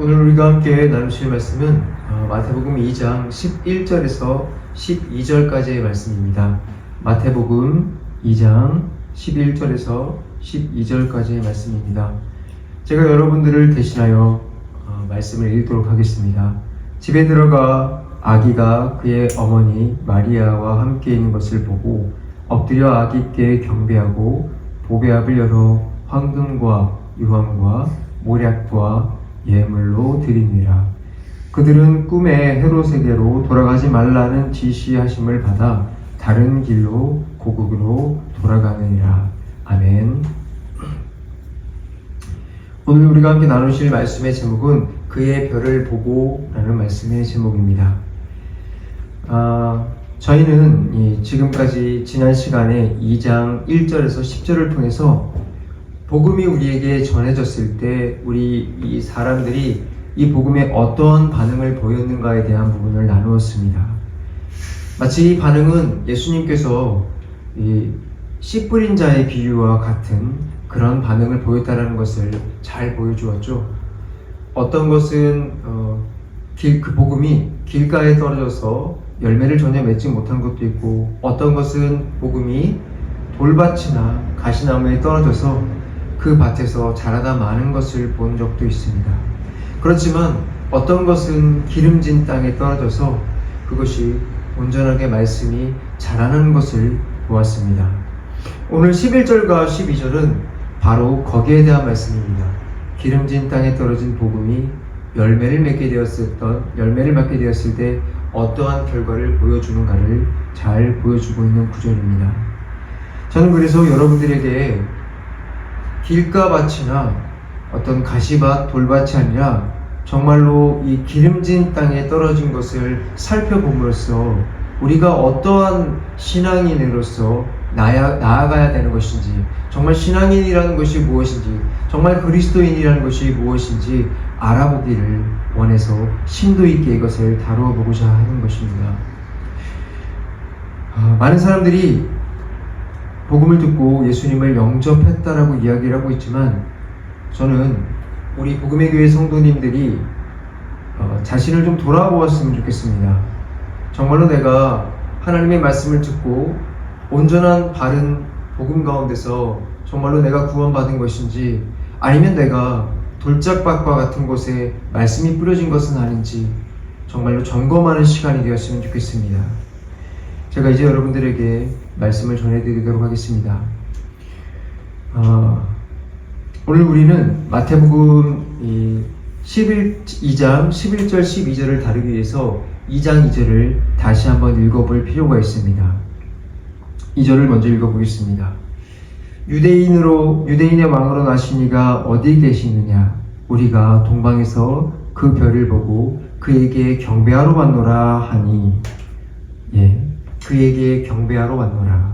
오늘 우리가 함께 나누실 말씀은 마태복음 2장 11절에서 12절까지의 말씀입니다. 마태복음 2장 11절에서 12절까지의 말씀입니다. 제가 여러분들을 대신하여 말씀을 읽도록 하겠습니다. 집에 들어가 아기가 그의 어머니 마리아와 함께 있는 것을 보고 엎드려 아기께 경배하고 보배압을 열어 황금과 유황과 몰약과 예물로 드리니라. 그들은 꿈에 헤롯에게로 돌아가지 말라는 지시하심을 받아 다른 길로 고국으로 돌아가느니라. 아멘. 오늘 우리가 함께 나누실 말씀의 제목은 그의 별을 보고 라는 말씀의 제목입니다. 저희는 지금까지 지난 시간에 2장 1절에서 10절을 통해서 복음이 우리에게 전해졌을 때 우리 이 사람들이 이 복음에 어떤 반응을 보였는가에 대한 부분을 나누었습니다. 마치 이 반응은 예수님께서 씨 뿌린 자의 비유와 같은 그런 반응을 보였다라는 것을 잘 보여주었죠. 어떤 것은 그 복음이 길가에 떨어져서 열매를 전혀 맺지 못한 것도 있고, 어떤 것은 복음이 돌밭이나 가시나무에 떨어져서 그 밭에서 자라다 마는 것을 본 적도 있습니다. 그렇지만 어떤 것은 기름진 땅에 떨어져서 그것이 온전하게 말씀이 자라는 것을 보았습니다. 오늘 11절과 12절은 바로 거기에 대한 말씀입니다. 기름진 땅에 떨어진 복음이 열매를 맺게 되었을 때 어떠한 결과를 보여주는가를 잘 보여주고 있는 구절입니다. 저는 그래서 여러분들에게 길가밭이나 어떤 가시밭, 돌밭이 아니라 정말로 이 기름진 땅에 떨어진 것을 살펴봄으로써 우리가 어떠한 신앙인으로서 나아가야 되는 것인지, 정말 신앙인이라는 것이 무엇인지, 정말 그리스도인이라는 것이 무엇인지 알아보기를 원해서 심도 있게 이것을 다루어 보고자 하는 것입니다. 많은 사람들이 복음을 듣고 예수님을 영접했다라고 이야기를 하고 있지만, 저는 우리 복음의 교회 성도님들이 자신을 좀 돌아보았으면 좋겠습니다. 정말로 내가 하나님의 말씀을 듣고 온전한 바른 복음 가운데서 정말로 내가 구원받은 것인지, 아니면 내가 돌짝밭과 같은 곳에 말씀이 뿌려진 것은 아닌지 정말로 점검하는 시간이 되었으면 좋겠습니다. 제가 이제 여러분들에게 말씀을 전해드리도록 하겠습니다. 오늘 우리는 마태복음 2장 11절 12절을 다루기 위해서 2장 2절을 다시 한번 읽어볼 필요가 있습니다. 2절을 먼저 읽어보겠습니다. 유대인의 왕으로 나신 이가 어디 계시느냐? 우리가 동방에서 그 별을 보고 그에게 경배하러 왔노라 하니, 그에게 경배하러 왔노라.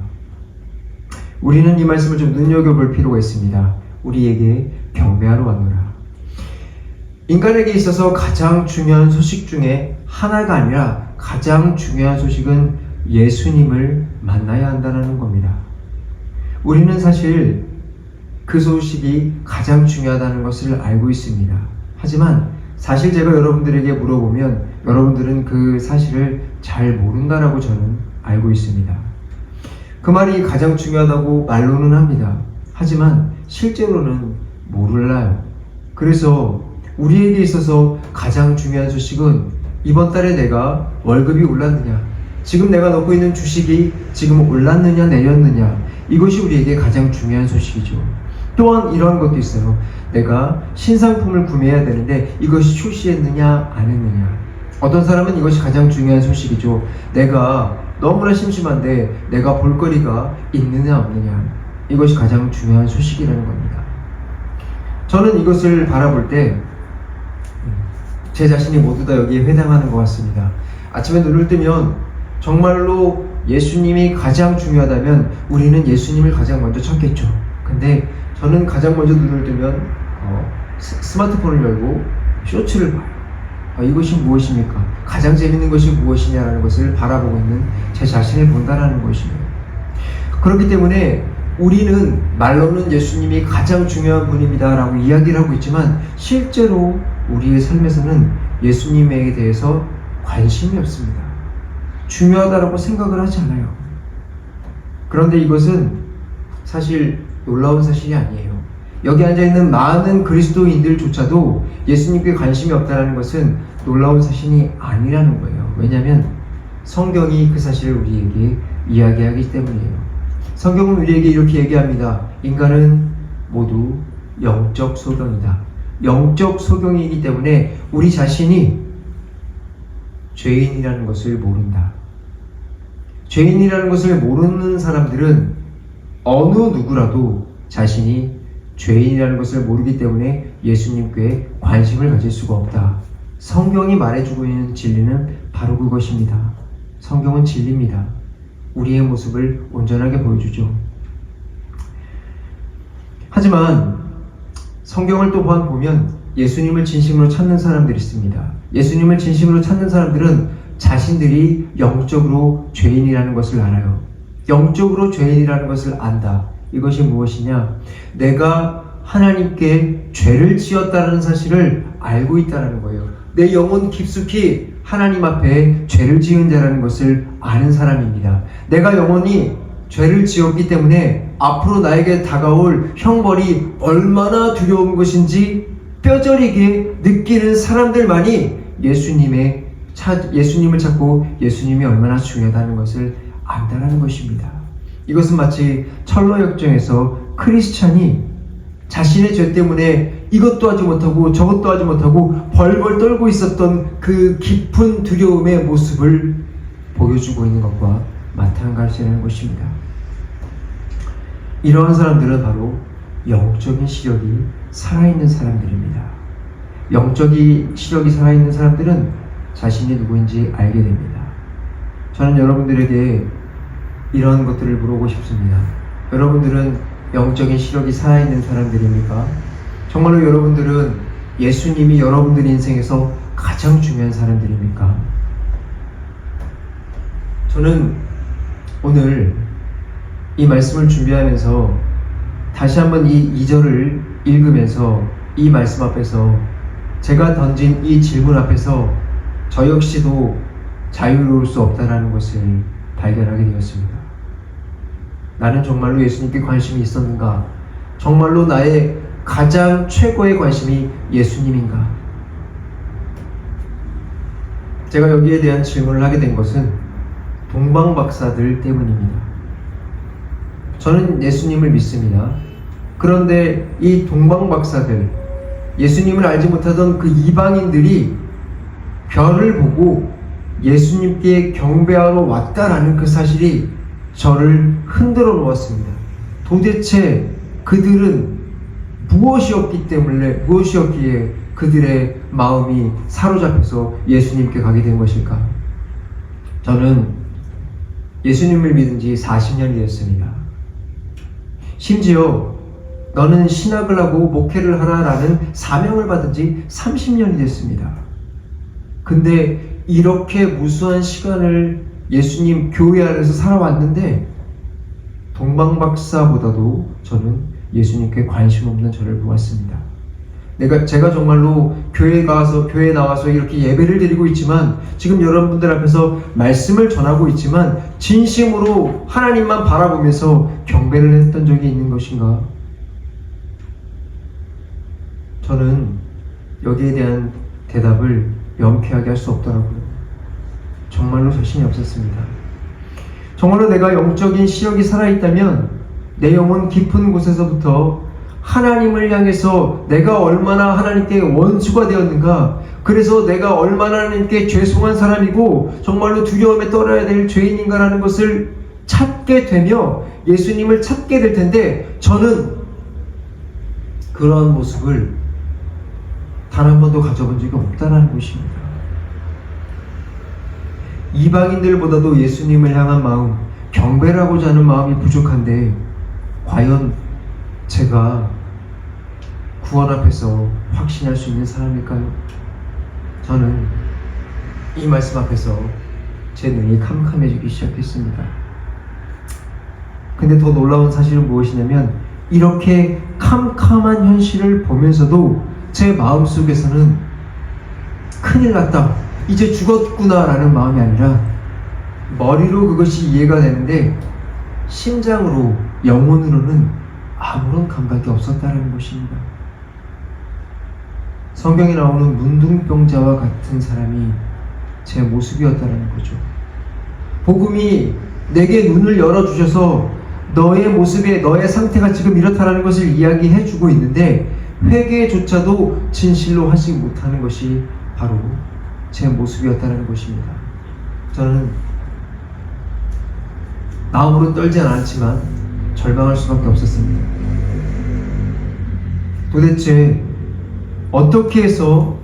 우리는 이 말씀을 좀 눈여겨볼 필요가 있습니다. 우리에게 경배하러 왔노라. 인간에게 있어서 가장 중요한 소식 중에 하나가 아니라 가장 중요한 소식은 예수님을 만나야 한다는 겁니다. 우리는 사실 그 소식이 가장 중요하다는 것을 알고 있습니다. 하지만 사실 제가 여러분들에게 물어보면 여러분들은 그 사실을 잘 모른다라고 저는 알고 있습니다. 그 말이 가장 중요하다고 말로는 합니다. 하지만 실제로는 몰라요. 그래서 우리에게 있어서 가장 중요한 소식은 이번 달에 내가 월급이 올랐느냐, 지금 내가 넣고 있는 주식이 지금 올랐느냐 내렸느냐, 이것이 우리에게 가장 중요한 소식이죠. 또한 이런 것도 있어요. 내가 신상품을 구매해야 되는데 이것이 출시했느냐 안 했느냐. 어떤 사람은 이것이 가장 중요한 소식이죠. 내가 너무나 심심한데 내가 볼거리가 있느냐 없느냐, 이것이 가장 중요한 소식이라는 겁니다. 저는 이것을 바라볼 때 제 자신이 모두 다 여기에 해당하는 것 같습니다. 아침에 눈을 뜨면 정말로 예수님이 가장 중요하다면 우리는 예수님을 가장 먼저 찾겠죠. 근데 저는 가장 먼저 눈을 뜨면 스마트폰을 열고 쇼츠를 봐요. 이것이 무엇입니까? 가장 재밌는 것이 무엇이냐라는 것을 바라보고 있는 제 자신을 본다라는 것이에요. 그렇기 때문에 우리는 말로는 예수님이 가장 중요한 분입니다 라고 이야기를 하고 있지만 실제로 우리의 삶에서는 예수님에 대해서 관심이 없습니다. 중요하다라고 생각을 하지 않아요. 그런데 이것은 사실 놀라운 사실이 아니에요. 여기 앉아있는 많은 그리스도인들조차도 예수님께 관심이 없다는 것은 놀라운 사실이 아니라는 거예요. 왜냐하면 성경이 그 사실을 우리에게 이야기하기 때문이에요. 성경은 우리에게 이렇게 얘기합니다. 인간은 모두 영적 소경이다. 영적 소경이기 때문에 우리 자신이 죄인이라는 것을 모른다. 죄인이라는 것을 모르는 사람들은 어느 누구라도 자신이 죄인이라는 것을 모르기 때문에 예수님께 관심을 가질 수가 없다. 성경이 말해주고 있는 진리는 바로 그것입니다. 성경은 진리입니다. 우리의 모습을 온전하게 보여주죠. 하지만 성경을 또한 보면 예수님을 진심으로 찾는 사람들이 있습니다. 예수님을 진심으로 찾는 사람들은 자신들이 영적으로 죄인이라는 것을 알아요. 영적으로 죄인이라는 것을 안다. 이것이 무엇이냐? 내가 하나님께 죄를 지었다는 사실을 알고 있다는 거예요. 내 영혼 깊숙이 하나님 앞에 죄를 지은 자라는 것을 아는 사람입니다. 내가 영원히 죄를 지었기 때문에 앞으로 나에게 다가올 형벌이 얼마나 두려운 것인지 뼈저리게 느끼는 사람들만이 예수님을 찾고 예수님이 얼마나 중요하다는 것을 안다라는 것입니다. 이것은 마치 철로역정에서 크리스찬이 자신의 죄 때문에 이것도 하지 못하고 저것도 하지 못하고 벌벌 떨고 있었던 그 깊은 두려움의 모습을 보여주고 있는 것과 마찬가지라는 것입니다. 이러한 사람들은 바로 영적인 시력이 살아있는 사람들입니다. 영적인 시력이 살아있는 사람들은 자신이 누구인지 알게 됩니다. 저는 여러분들에게 이런 것들을 물어보고 싶습니다. 여러분들은 영적인 시력이 살아있는 사람들입니까? 정말로 여러분들은 예수님이 여러분들 인생에서 가장 중요한 사람들입니까? 저는 오늘 이 말씀을 준비하면서 다시 한번 이 2절을 읽으면서 이 말씀 앞에서 제가 던진 이 질문 앞에서 저 역시도 자유로울 수 없다는 것을 발견하게 되었습니다. 나는 정말로 예수님께 관심이 있었는가? 정말로 나의 가장 최고의 관심이 예수님인가? 제가 여기에 대한 질문을 하게 된 것은 동방박사들 때문입니다. 저는 예수님을 믿습니다. 그런데 이 동방박사들, 예수님을 알지 못하던 그 이방인들이 별을 보고 예수님께 경배하러 왔다라는 그 사실이 저를 흔들어 놓았습니다. 도대체 그들은 무엇이었기에 그들의 마음이 사로잡혀서 예수님께 가게 된 것일까? 저는 예수님을 믿은 지 40년이 되었습니다. 심지어 너는 신학을 하고 목회를 하라라는 사명을 받은 지 30년이 됐습니다. 근데 이렇게 무수한 시간을 예수님 교회 안에서 살아왔는데 동방박사보다도 저는 예수님께 관심 없는 저를 보았습니다. 제가 정말로 교회에 나와서 이렇게 예배를 드리고 있지만, 지금 여러분들 앞에서 말씀을 전하고 있지만 진심으로 하나님만 바라보면서 경배를 했던 적이 있는 것인가? 저는 여기에 대한 대답을 명쾌하게 할 수 없더라고요. 정말로 자신이 없었습니다. 정말로 내가 영적인 시력이 살아있다면 내 영혼 깊은 곳에서부터 하나님을 향해서 내가 얼마나 하나님께 원수가 되었는가, 그래서 내가 얼마나 하나님께 죄송한 사람이고 정말로 두려움에 떨어야 될 죄인인가라는 것을 찾게 되며 예수님을 찾게 될 텐데, 저는 그런 모습을 단 한 번도 가져본 적이 없다는 것입니다. 이방인들보다도 예수님을 향한 마음, 경배를 하고자 하는 마음이 부족한데 과연 제가 구원 앞에서 확신할 수 있는 사람일까요? 저는 이 말씀 앞에서 제 눈이 캄캄해지기 시작했습니다. 근데 더 놀라운 사실은 무엇이냐면, 이렇게 캄캄한 현실을 보면서도 제 마음속에서는 큰일 났다, 이제 죽었구나 라는 마음이 아니라 머리로 그것이 이해가 되는데 심장으로, 영혼으로는 아무런 감각이 없었다는 것입니다. 성경에 나오는 문둥병자와 같은 사람이 제 모습이었다는 거죠. 복음이 내게 눈을 열어주셔서 너의 모습에, 너의 상태가 지금 이렇다라는 것을 이야기해 주고 있는데 회개조차도 진실로 하지 못하는 것이 바로 제 모습이었다는 것입니다. 저는 마음으로 떨진 않았지만 절망할 수밖에 없었습니다. 도대체 어떻게 해서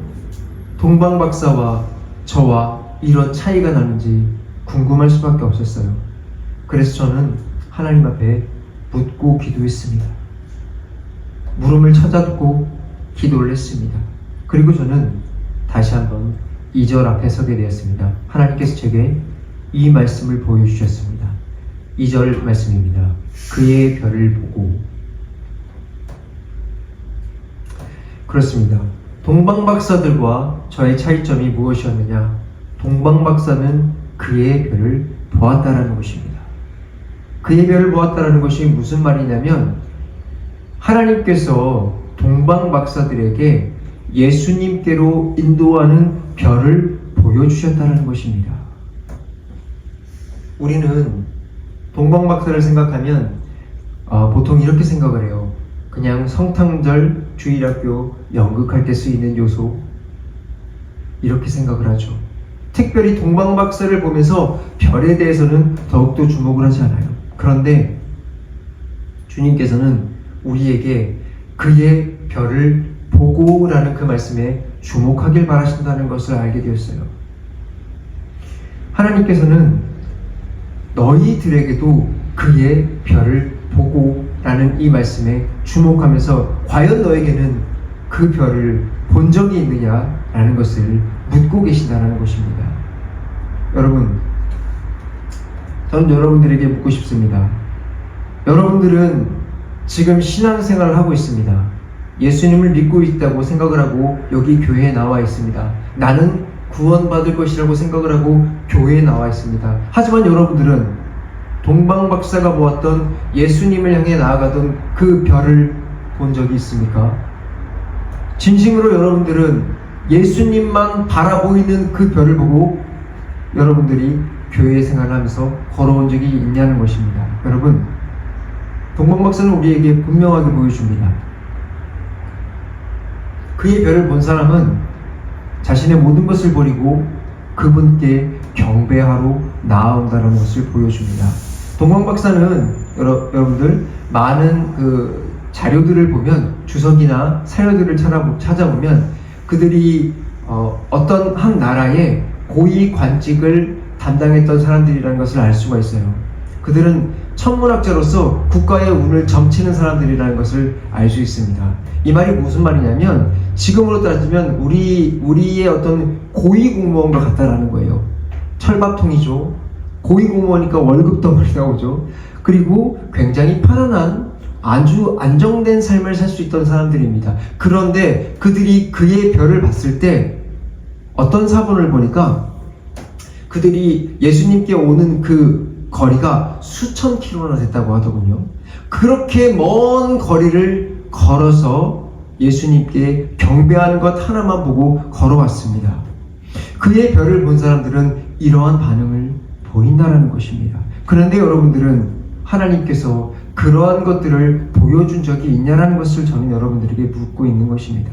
동방 박사와 저와 이런 차이가 나는지 궁금할 수밖에 없었어요. 그래서 저는 하나님 앞에 묻고 기도했습니다. 물음을 찾아듣고 기도를 했습니다. 그리고 저는 다시 한번 2절 앞에 서게 되었습니다. 하나님께서 제게 이 말씀을 보여주셨습니다. 2절 말씀입니다. 그의 별을 보고. 그렇습니다. 동방박사들과 저의 차이점이 무엇이었느냐? 동방박사는 그의 별을 보았다라는 것입니다. 그의 별을 보았다라는 것이 무슨 말이냐면 하나님께서 동방박사들에게 예수님께로 인도하는 별을 보여주셨다는 것입니다. 우리는 동방박사를 생각하면 보통 이렇게 생각을 해요. 그냥 성탄절 주일학교 연극할 때 쓰이는 요소, 이렇게 생각을 하죠. 특별히 동방박사를 보면서 별에 대해서는 더욱더 주목을 하지 않아요. 그런데 주님께서는 우리에게 그의 별을 보고라는 그 말씀에 주목하길 바라신다는 것을 알게 되었어요. 하나님께서는 너희들에게도 그의 별을 보고라는 이 말씀에 주목하면서 과연 너에게는 그 별을 본 적이 있느냐라는 것을 묻고 계신다는 것입니다. 여러분, 저는 여러분들에게 묻고 싶습니다. 여러분들은 지금 신앙생활을 하고 있습니다. 예수님을 믿고 있다고 생각을 하고 여기 교회에 나와 있습니다. 나는 구원받을 것이라고 생각을 하고 교회에 나와 있습니다. 하지만 여러분들은 동방박사가 보았던 예수님을 향해 나아가던 그 별을 본 적이 있습니까? 진심으로 여러분들은 예수님만 바라보이는 그 별을 보고 여러분들이 교회 생활을 하면서 걸어온 적이 있냐는 것입니다. 여러분, 동방박사는 우리에게 분명하게 보여줍니다. 그의 별을 본 사람은 자신의 모든 것을 버리고 그분께 경배하러 나아온다는 것을 보여줍니다. 동방박사는 여러분들 많은 그 자료들을 보면, 주석이나 사료들을 찾아보면 그들이 어떤 한 나라의 고위 관직을 담당했던 사람들이라는 것을 알 수가 있어요. 그들은 천문학자로서 국가의 운을 점치는 사람들이라는 것을 알 수 있습니다. 이 말이 무슨 말이냐면 지금으로 따지면 우리의 어떤 고위 공무원과 같다라는 거예요. 철밥통이죠. 고위 공무원이니까 월급도 많이 나오죠. 그리고 굉장히 편안한 아주 안정된 삶을 살 수 있던 사람들입니다. 그런데 그들이 그의 별을 봤을 때 어떤 사본을 보니까 그들이 예수님께 오는 그 거리가 수천 킬로나 됐다고 하더군요. 그렇게 먼 거리를 걸어서 예수님께 경배하는 것 하나만 보고 걸어왔습니다. 그의 별을 본 사람들은 이러한 반응을 보인다는 것입니다. 그런데 여러분들은 하나님께서 그러한 것들을 보여준 적이 있냐는 것을 저는 여러분들에게 묻고 있는 것입니다.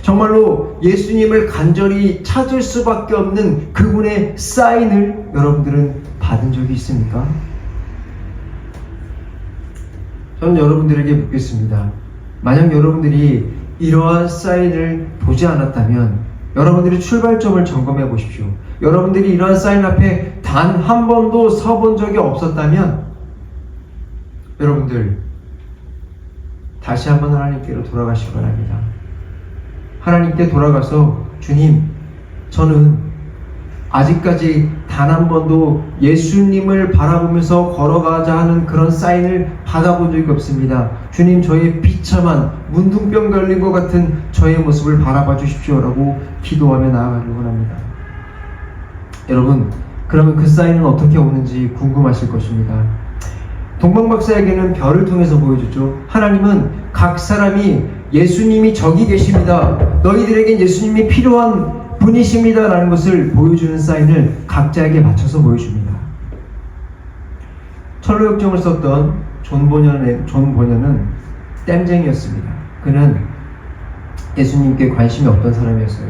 정말로 예수님을 간절히 찾을 수밖에 없는 그분의 사인을 여러분들은 받은 적이 있습니까? 저는 여러분들에게 묻겠습니다. 만약 여러분들이 이러한 사인을 보지 않았다면 여러분들이 출발점을 점검해 보십시오. 여러분들이 이러한 사인 앞에 단 한 번도 서본 적이 없었다면 여러분들 다시 한번 하나님께로 돌아가시기 바랍니다. 하나님께 돌아가서 주님, 저는 아직까지 단 한 번도 예수님을 바라보면서 걸어가자 하는 그런 사인을 받아본 적이 없습니다. 주님, 저의 비참한 문둥병 걸린 것 같은 저의 모습을 바라봐 주십시오라고 기도하며 나아가길 원합니다. 여러분, 그러면 그 사인은 어떻게 오는지 궁금하실 것입니다. 동방박사에게는 별을 통해서 보여줬죠. 하나님은 각 사람이 예수님이 저기 계십니다, 너희들에겐 예수님이 필요한 분이십니다 라는 것을 보여주는 사인을 각자에게 맞춰서 보여줍니다. 철로역정을 썼던 존 보녀는 땜쟁이였습니다. 그는 예수님께 관심이 없던 사람이었어요.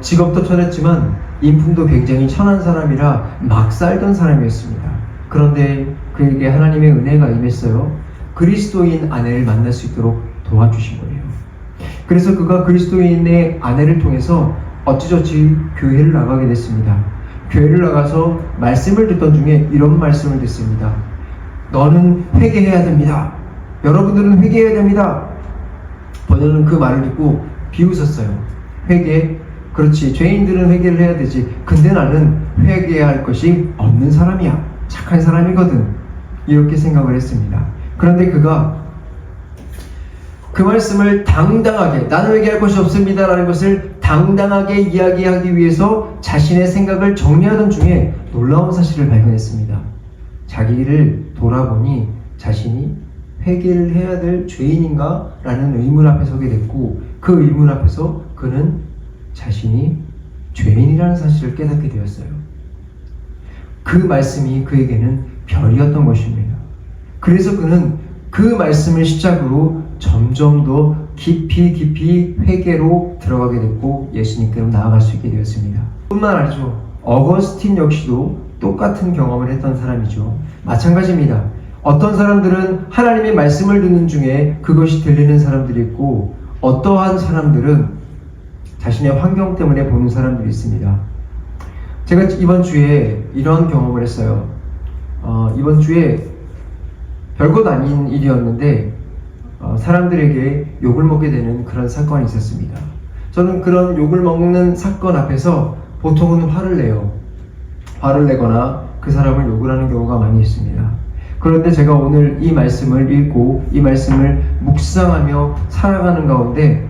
직업도 천했지만 인품도 굉장히 천한 사람이라 막 살던 사람이었습니다. 그런데 그에게 하나님의 은혜가 임했어요. 그리스도인 아내를 만날 수 있도록 도와주신 거예요. 그래서 그가 그리스도인의 아내를 통해서 어찌저찌 교회를 나가게 됐습니다. 교회를 나가서 말씀을 듣던 중에 이런 말씀을 듣습니다. 너는 회개해야 됩니다. 여러분들은 회개해야 됩니다. 번역은 그 말을 듣고 비웃었어요. 회개? 그렇지, 죄인들은 회개를 해야 되지. 근데 나는 회개해야 할 것이 없는 사람이야. 착한 사람이거든. 이렇게 생각을 했습니다. 그런데 그가 그 말씀을 당당하게, 나는 회개할 것이 없습니다 라는 것을 당당하게 이야기하기 위해서 자신의 생각을 정리하던 중에 놀라운 사실을 발견했습니다. 자기를 돌아보니 자신이 회개를 해야 될 죄인인가? 라는 의문 앞에 서게 됐고, 그 의문 앞에서 그는 자신이 죄인이라는 사실을 깨닫게 되었어요. 그 말씀이 그에게는 별이었던 것입니다. 그래서 그는 그 말씀을 시작으로 점점 더 깊이 회개로 들어가게 됐고 예수님께로 나아갈 수 있게 되었습니다. 뿐만 아니죠. 어거스틴 역시도 똑같은 경험을 했던 사람이죠. 마찬가지입니다. 어떤 사람들은 하나님의 말씀을 듣는 중에 그것이 들리는 사람들이 있고, 어떠한 사람들은 자신의 환경 때문에 보는 사람들이 있습니다. 제가 이번 주에 이런 경험을 했어요. 이번 주에 별것 아닌 일이었는데 사람들에게 욕을 먹게 되는 그런 사건이 있었습니다. 저는 그런 욕을 먹는 사건 앞에서 보통은 화를 내요. 화를 내거나 그 사람을 욕을 하는 경우가 많이 있습니다. 그런데 제가 오늘 이 말씀을 읽고 이 말씀을 묵상하며 살아가는 가운데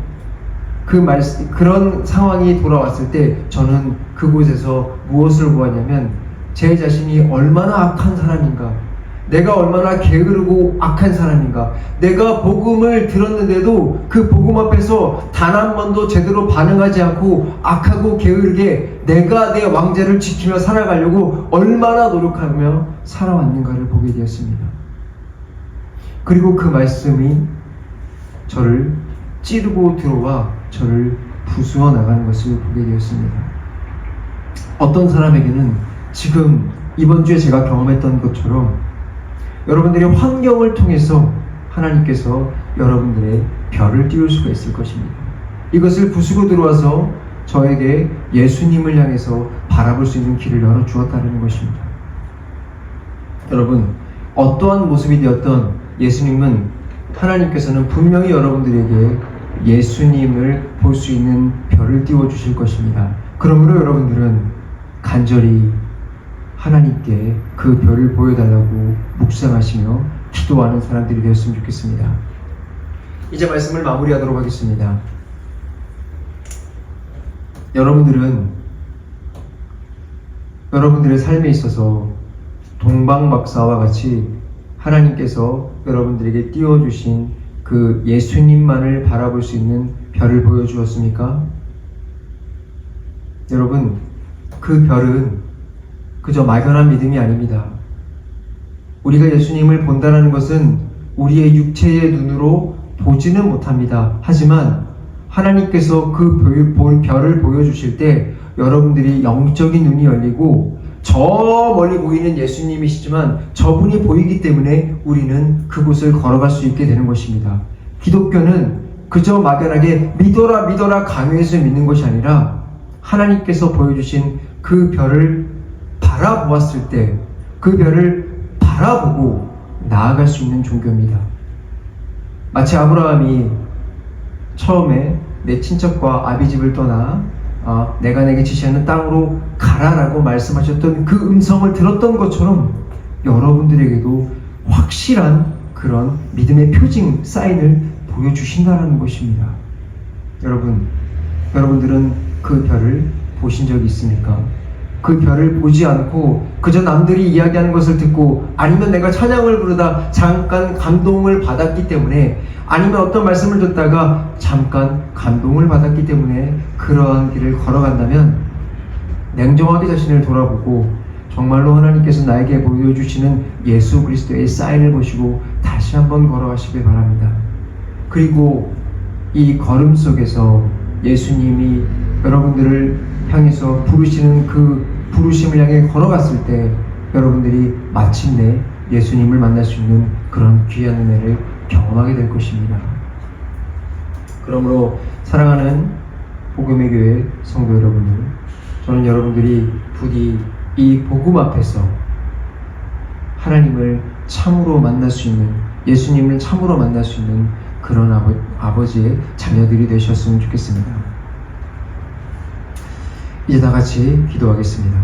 그런 상황이 돌아왔을 때 저는 그곳에서 무엇을 보았냐면, 제 자신이 얼마나 악한 사람인가, 내가 얼마나 게으르고 악한 사람인가, 내가 복음을 들었는데도 그 복음 앞에서 단 한 번도 제대로 반응하지 않고 악하고 게으르게 내가 내 왕좌를 지키며 살아가려고 얼마나 노력하며 살아왔는가를 보게 되었습니다. 그리고 그 말씀이 저를 찌르고 들어와 저를 부수어 나가는 것을 보게 되었습니다. 어떤 사람에게는 지금 이번 주에 제가 경험했던 것처럼 여러분들의 환경을 통해서 하나님께서 여러분들의 별을 띄울 수가 있을 것입니다. 이것을 부수고 들어와서 저에게 예수님을 향해서 바라볼 수 있는 길을 열어주었다는 것입니다. 여러분, 어떠한 모습이 되었던 예수님은, 하나님께서는 분명히 여러분들에게 예수님을 볼 수 있는 별을 띄워주실 것입니다. 그러므로 여러분들은 간절히 하나님께 그 별을 보여달라고 묵상하시며 기도하는 사람들이 되었으면 좋겠습니다. 이제 말씀을 마무리하도록 하겠습니다. 여러분들의 삶에 있어서 동방박사와 같이 하나님께서 여러분들에게 띄워주신 그 예수님만을 바라볼 수 있는 별을 보여주었습니까? 여러분, 그 별은 그저 막연한 믿음이 아닙니다. 우리가 예수님을 본다는 것은 우리의 육체의 눈으로 보지는 못합니다. 하지만 하나님께서 그 별을 보여주실 때 여러분들이 영적인 눈이 열리고, 저 멀리 보이는 예수님이시지만 저분이 보이기 때문에 우리는 그곳을 걸어갈 수 있게 되는 것입니다. 기독교는 그저 막연하게 믿어라 강요해서 믿는 것이 아니라 하나님께서 보여주신 그 별을 바라보았을 때 그 별을 바라보고 나아갈 수 있는 종교입니다. 마치 아브라함이 처음에 내 친척과 아비집을 떠나 내가 내게 지시하는 땅으로 가라라고 말씀하셨던 그 음성을 들었던 것처럼 여러분들에게도 확실한 그런 믿음의 표징, 사인을 보여주신다는 것입니다. 여러분들은 그 별을 보신 적이 있습니까? 그 별을 보지 않고 그저 남들이 이야기하는 것을 듣고, 아니면 내가 찬양을 부르다 잠깐 감동을 받았기 때문에, 아니면 어떤 말씀을 듣다가 잠깐 감동을 받았기 때문에 그러한 길을 걸어간다면 냉정하게 자신을 돌아보고 정말로 하나님께서 나에게 보여주시는 예수 그리스도의 사인을 보시고 다시 한번 걸어가시길 바랍니다. 그리고 이 걸음 속에서 예수님이 여러분들을 향해서 부르시는 그 부르심을 향해 걸어갔을 때 여러분들이 마침내 예수님을 만날 수 있는 그런 귀한 은혜를 경험하게 될 것입니다. 그러므로 사랑하는 복음의 교회 성도 여러분들, 저는 여러분들이 부디 이 복음 앞에서 하나님을 참으로 만날 수 있는, 예수님을 참으로 만날 수 있는 그런 아버지의 자녀들이 되셨으면 좋겠습니다. 이제 다 같이 기도하겠습니다.